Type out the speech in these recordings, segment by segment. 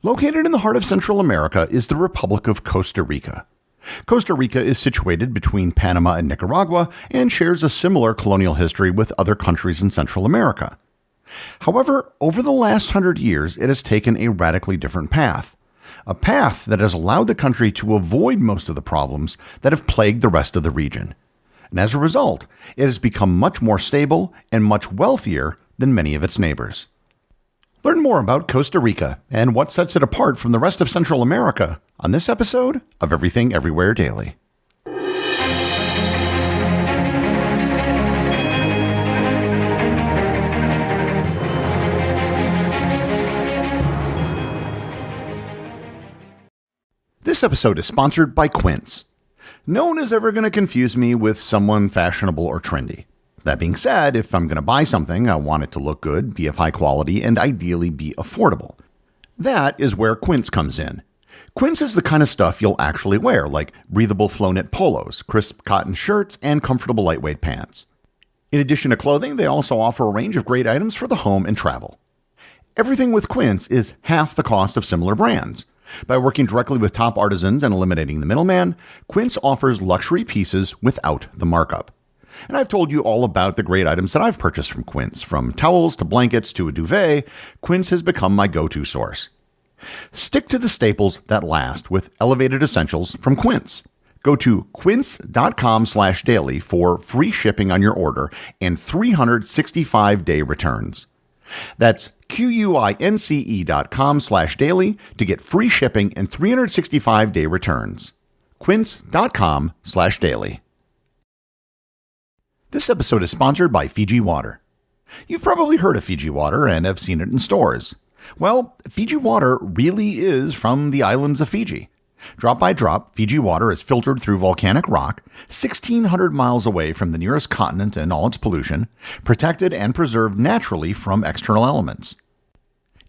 Located in the heart of Central America is the Republic of Costa Rica. Costa Rica is situated between Panama and Nicaragua and shares a similar colonial history with other countries in Central America. However, over the last 100 years, it has taken a radically different path. A path that has allowed the country to avoid most of the problems that have plagued the rest of the region. And as a result, it has become much more stable and much wealthier than many of its neighbors. Learn more about Costa Rica and what sets it apart from the rest of Central America on this episode of Everything Everywhere Daily. This episode is sponsored by Quince. No one is ever going to confuse me with someone fashionable or trendy. That being said, if I'm going to buy something, I want it to look good, be of high quality, and ideally be affordable. That is where Quince comes in. Quince is the kind of stuff you'll actually wear, like breathable flow-knit polos, crisp cotton shirts, and comfortable lightweight pants. In addition to clothing, they also offer a range of great items for the home and travel. Everything with Quince is half the cost of similar brands. By working directly with top artisans and eliminating the middleman, Quince offers luxury pieces without the markup. And I've told you all about the great items that I've purchased from Quince. From towels to blankets to a duvet, Quince has become my go-to source. Stick to the staples that last with elevated essentials from Quince. Go to quince.com/daily for free shipping on your order and 365-day returns. That's QUINCE.com/daily to get free shipping and 365-day returns. Quince.com/daily. This episode is sponsored by Fiji Water. You've probably heard of Fiji Water and have seen it in stores. Well, Fiji Water really is from the islands of Fiji. Drop by drop, Fiji Water is filtered through volcanic rock, 1,600 miles away from the nearest continent and all its pollution, protected and preserved naturally from external elements.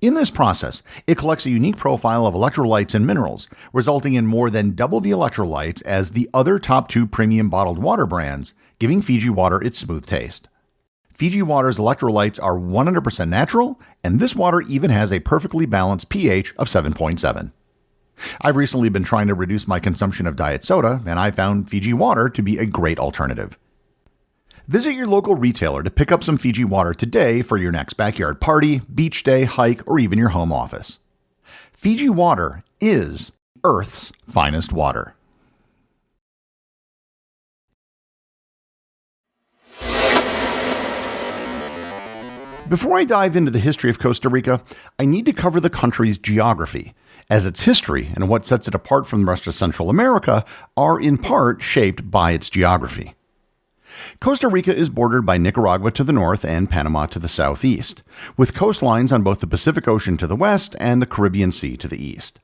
In this process, it collects a unique profile of electrolytes and minerals, resulting in more than double the electrolytes as the other top two premium bottled water brands, giving Fiji Water its smooth taste. Fiji Water's electrolytes are 100% natural, and this water even has a perfectly balanced pH of 7.7. I've recently been trying to reduce my consumption of diet soda, and I found Fiji Water to be a great alternative. Visit your local retailer to pick up some Fiji Water today for your next backyard party, beach day, hike, or even your home office. Fiji Water is Earth's finest water. Before I dive into the history of Costa Rica, I need to cover the country's geography, as its history and what sets it apart from the rest of Central America are in part shaped by its geography. Costa Rica is bordered by Nicaragua to the north and Panama to the southeast, with coastlines on both the Pacific Ocean to the west and the Caribbean Sea to the east.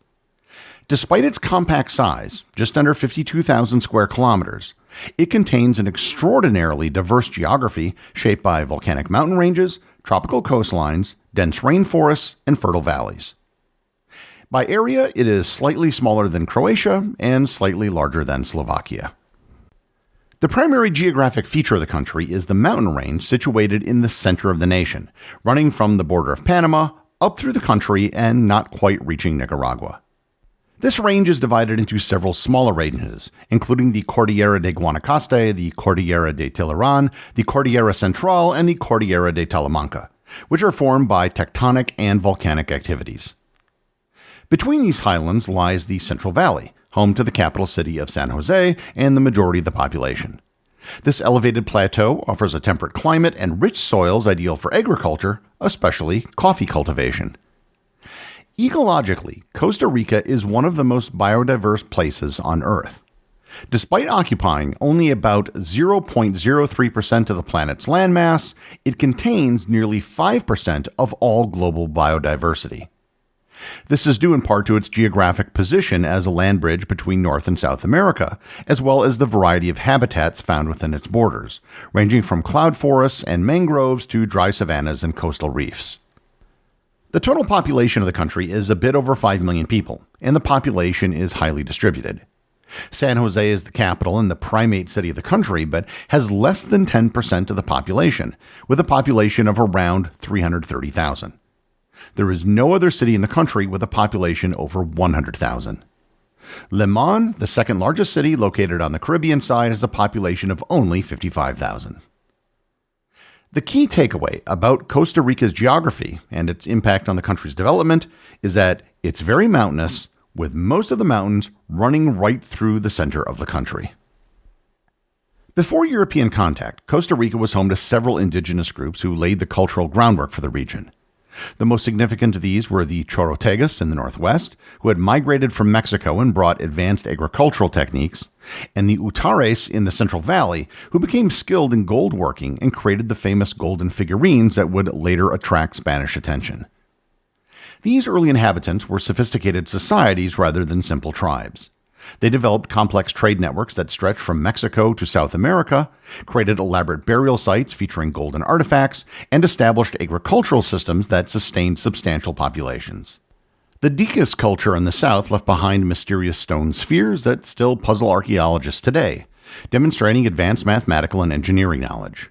Despite its compact size, just under 52,000 square kilometers, it contains an extraordinarily diverse geography shaped by volcanic mountain ranges, tropical coastlines, dense rainforests, and fertile valleys. By area, it is slightly smaller than Croatia and slightly larger than Slovakia. The primary geographic feature of the country is the mountain range situated in the center of the nation, running from the border of Panama up through the country and not quite reaching Nicaragua. This range is divided into several smaller ranges, including the Cordillera de Guanacaste, the Cordillera de Tilarán, the Cordillera Central, and the Cordillera de Talamanca, which are formed by tectonic and volcanic activities. Between these highlands lies the Central Valley, home to the capital city of San Jose and the majority of the population. This elevated plateau offers a temperate climate and rich soils ideal for agriculture, especially coffee cultivation. Ecologically, Costa Rica is one of the most biodiverse places on Earth. Despite occupying only about 0.03% of the planet's landmass, it contains nearly 5% of all global biodiversity. This is due in part to its geographic position as a land bridge between North and South America, as well as the variety of habitats found within its borders, ranging from cloud forests and mangroves to dry savannas and coastal reefs. The total population of the country is a bit over 5 million people, and the population is highly distributed. San Jose is the capital and the primate city of the country, but has less than 10% of the population, with a population of around 330,000. There is no other city in the country with a population over 100,000. Le Mans, the second largest city located on the Caribbean side, has a population of only 55,000. The key takeaway about Costa Rica's geography and its impact on the country's development is that it's very mountainous, with most of the mountains running right through the center of the country. Before European contact, Costa Rica was home to several indigenous groups who laid the cultural groundwork for the region. The most significant of these were the Chorotegas in the northwest, who had migrated from Mexico and brought advanced agricultural techniques, and the Utares in the Central Valley, who became skilled in gold working and created the famous golden figurines that would later attract Spanish attention. These early inhabitants were sophisticated societies rather than simple tribes. They developed complex trade networks that stretched from Mexico to South America, created elaborate burial sites featuring golden artifacts, and established agricultural systems that sustained substantial populations. The Dicas culture in the south left behind mysterious stone spheres that still puzzle archaeologists today, demonstrating advanced mathematical and engineering knowledge.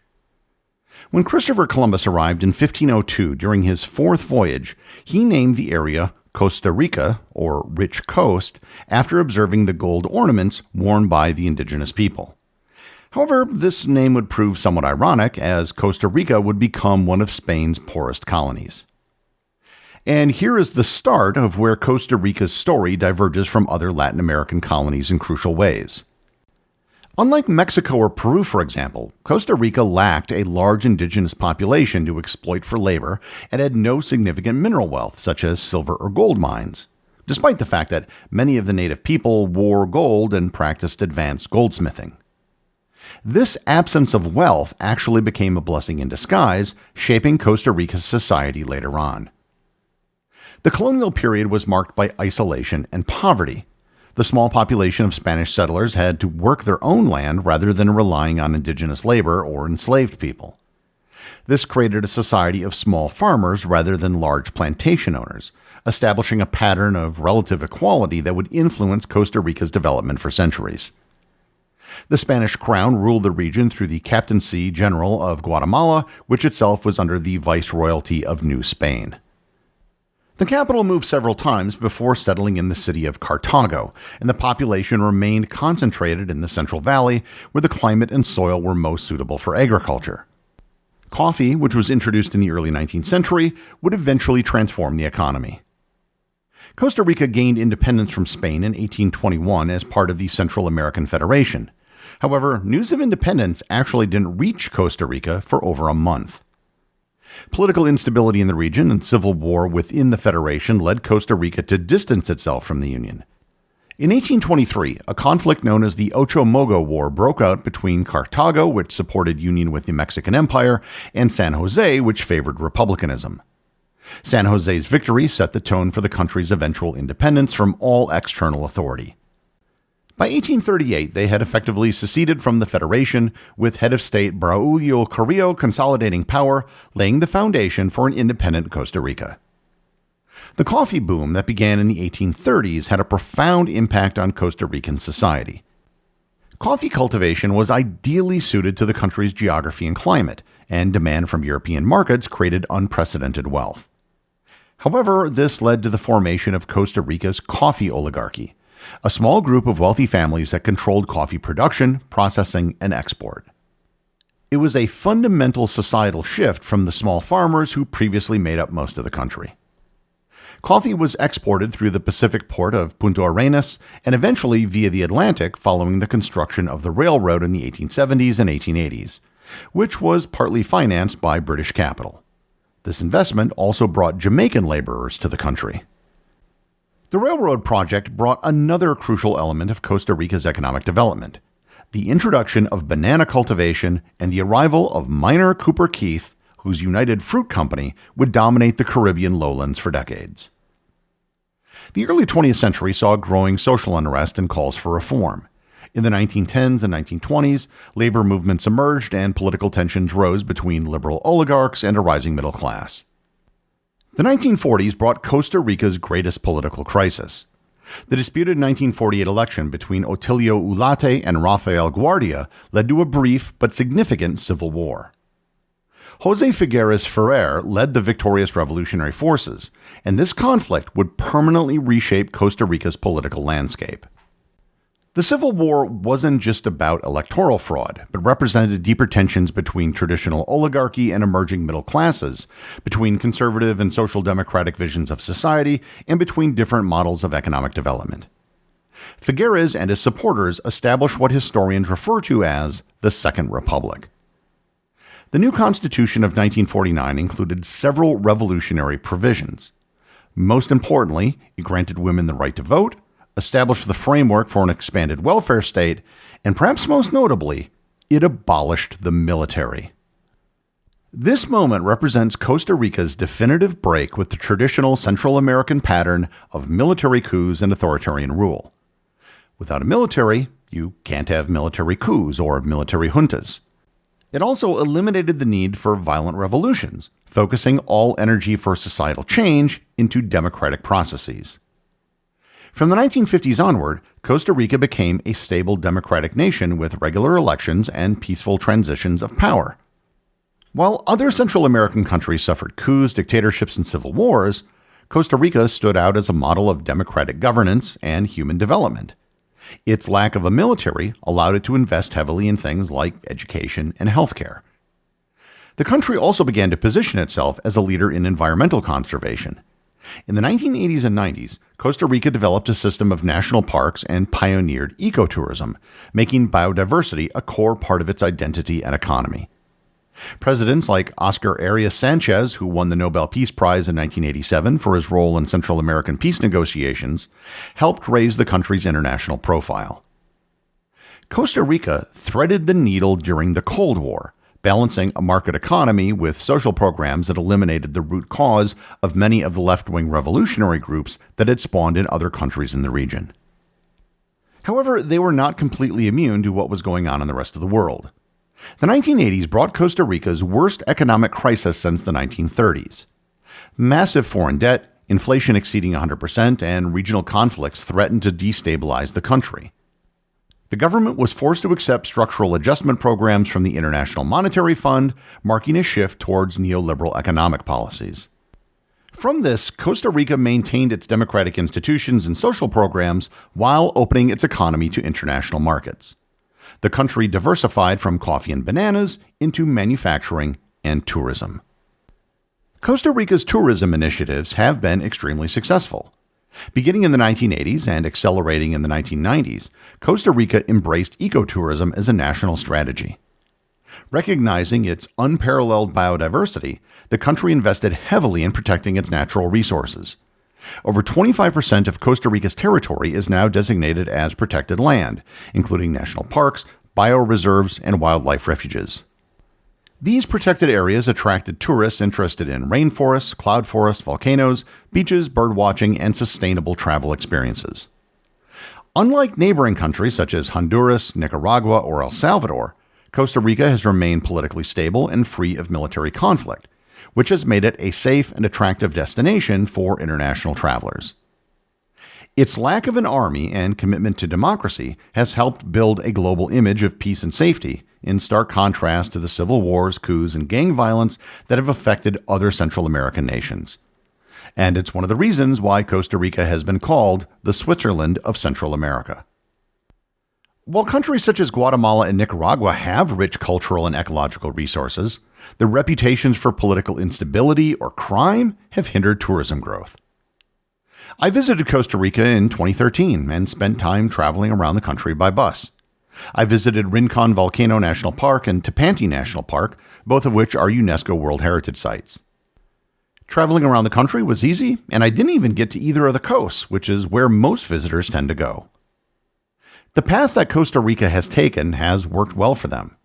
When Christopher Columbus arrived in 1502 during his fourth voyage, he named the area Costa Rica, or Rich Coast, after observing the gold ornaments worn by the indigenous people. However, this name would prove somewhat ironic, as Costa Rica would become one of Spain's poorest colonies. And here is the start of where Costa Rica's story diverges from other Latin American colonies in crucial ways. Unlike Mexico or Peru, for example, Costa Rica lacked a large indigenous population to exploit for labor and had no significant mineral wealth, such as silver or gold mines, despite the fact that many of the native people wore gold and practiced advanced goldsmithing. This absence of wealth actually became a blessing in disguise, shaping Costa Rica's society later on. The colonial period was marked by isolation and poverty. The small population of Spanish settlers had to work their own land rather than relying on indigenous labor or enslaved people. This created a society of small farmers rather than large plantation owners, establishing a pattern of relative equality that would influence Costa Rica's development for centuries. The Spanish crown ruled the region through the Captaincy General of Guatemala, which itself was under the Viceroyalty of New Spain. The capital moved several times before settling in the city of Cartago, and the population remained concentrated in the Central Valley, where the climate and soil were most suitable for agriculture. Coffee, which was introduced in the early 19th century, would eventually transform the economy. Costa Rica gained independence from Spain in 1821 as part of the Central American Federation. However, news of independence actually didn't reach Costa Rica for over a month. Political instability in the region and civil war within the Federation led Costa Rica to distance itself from the Union. In 1823, a conflict known as the Ocho Mogo War broke out between Cartago, which supported union with the Mexican Empire, and San Jose, which favored republicanism. San Jose's victory set the tone for the country's eventual independence from all external authority. By 1838, they had effectively seceded from the Federation, with head of state Braulio Carrillo consolidating power, laying the foundation for an independent Costa Rica. The coffee boom that began in the 1830s had a profound impact on Costa Rican society. Coffee cultivation was ideally suited to the country's geography and climate, and demand from European markets created unprecedented wealth. However, this led to the formation of Costa Rica's coffee oligarchy, a small group of wealthy families that controlled coffee production, processing, and export. It was a fundamental societal shift from the small farmers who previously made up most of the country. Coffee was exported through the Pacific port of Punta Arenas and eventually via the Atlantic following the construction of the railroad in the 1870s and 1880s, which was partly financed by British capital. This investment also brought Jamaican laborers to the country. The railroad project brought another crucial element of Costa Rica's economic development: the introduction of banana cultivation and the arrival of miner Cooper Keith, whose United Fruit Company would dominate the Caribbean lowlands for decades. The early 20th century saw growing social unrest and calls for reform. In the 1910s and 1920s, labor movements emerged and political tensions rose between liberal oligarchs and a rising middle class. The 1940s brought Costa Rica's greatest political crisis. The disputed 1948 election between Otilio Ulate and Rafael Guardia led to a brief but significant civil war. Jose Figueres Ferrer led the victorious revolutionary forces, and this conflict would permanently reshape Costa Rica's political landscape. The Civil War wasn't just about electoral fraud, but represented deeper tensions between traditional oligarchy and emerging middle classes, between conservative and social democratic visions of society, and between different models of economic development. Figueres and his supporters established what historians refer to as the Second Republic. The new Constitution of 1949 included several revolutionary provisions. Most importantly, it granted women the right to vote, established the framework for an expanded welfare state, and perhaps most notably, it abolished the military. This moment represents Costa Rica's definitive break with the traditional Central American pattern of military coups and authoritarian rule. Without a military, you can't have military coups or military juntas. It also eliminated the need for violent revolutions, focusing all energy for societal change into democratic processes. From the 1950s onward, Costa Rica became a stable democratic nation with regular elections and peaceful transitions of power. While other Central American countries suffered coups, dictatorships, and civil wars, Costa Rica stood out as a model of democratic governance and human development. Its lack of a military allowed it to invest heavily in things like education and healthcare. The country also began to position itself as a leader in environmental conservation. In the 1980s and 90s, Costa Rica developed a system of national parks and pioneered ecotourism, making biodiversity a core part of its identity and economy. Presidents like Oscar Arias Sanchez, who won the Nobel Peace Prize in 1987 for his role in Central American peace negotiations, helped raise the country's international profile. Costa Rica threaded the needle during the Cold War, balancing a market economy with social programs that eliminated the root cause of many of the left-wing revolutionary groups that had spawned in other countries in the region. However, they were not completely immune to what was going on in the rest of the world. The 1980s brought Costa Rica's worst economic crisis since the 1930s. Massive foreign debt, inflation exceeding 100%, and regional conflicts threatened to destabilize the country. The government was forced to accept structural adjustment programs from the International Monetary Fund, marking a shift towards neoliberal economic policies. From this, Costa Rica maintained its democratic institutions and social programs while opening its economy to international markets. The country diversified from coffee and bananas into manufacturing and tourism. Costa Rica's tourism initiatives have been extremely successful. Beginning in the 1980s and accelerating in the 1990s, Costa Rica embraced ecotourism as a national strategy. Recognizing its unparalleled biodiversity, the country invested heavily in protecting its natural resources. Over 25% of Costa Rica's territory is now designated as protected land, including national parks, bioreserves, and wildlife refuges. These protected areas attracted tourists interested in rainforests, cloud forests, volcanoes, beaches, birdwatching, and sustainable travel experiences. Unlike neighboring countries such as Honduras, Nicaragua, or El Salvador, Costa Rica has remained politically stable and free of military conflict, which has made it a safe and attractive destination for international travelers. Its lack of an army and commitment to democracy has helped build a global image of peace and safety, in stark contrast to the civil wars, coups, and gang violence that have affected other Central American nations. And it's one of the reasons why Costa Rica has been called the Switzerland of Central America. While countries such as Guatemala and Nicaragua have rich cultural and ecological resources, their reputations for political instability or crime have hindered tourism growth. I visited Costa Rica in 2013 and spent time traveling around the country by bus. I visited Rincon Volcano National Park and Tepanti National Park, both of which are UNESCO World Heritage Sites. Traveling around the country was easy, and I didn't even get to either of the coasts, which is where most visitors tend to go. The path that Costa Rica has taken has worked well for them.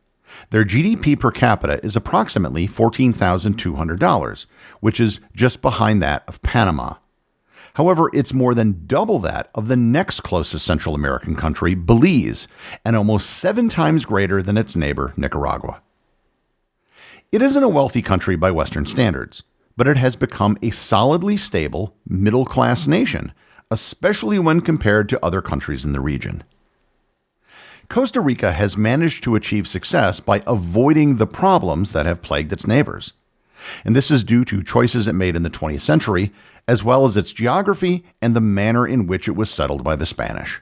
Their GDP per capita is approximately $14,200, which is just behind that of Panama. However, it's more than double that of the next closest Central American country, Belize, and almost 7 times greater than its neighbor, Nicaragua. It isn't a wealthy country by Western standards, but it has become a solidly stable, middle-class nation, especially when compared to other countries in the region. Costa Rica has managed to achieve success by avoiding the problems that have plagued its neighbors. And this is due to choices it made in the 20th century, as well as its geography and the manner in which it was settled by the Spanish.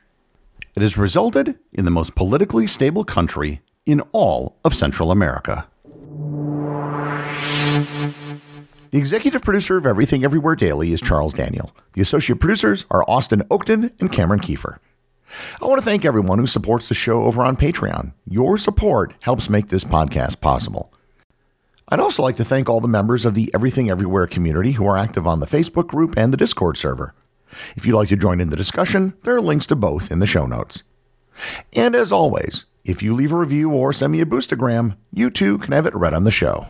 It has resulted in the most politically stable country in all of Central America. The executive producer of Everything Everywhere Daily is Charles Daniel. The associate producers are Austin Oakton and Cameron Kiefer. I want to thank everyone who supports the show over on Patreon. Your support helps make this podcast possible. I'd also like to thank all the members of the Everything Everywhere community who are active on the Facebook group and the Discord server. If you'd like to join in the discussion, there are links to both in the show notes. And as always, if you leave a review or send me a boostagram, you too can have it read on the show.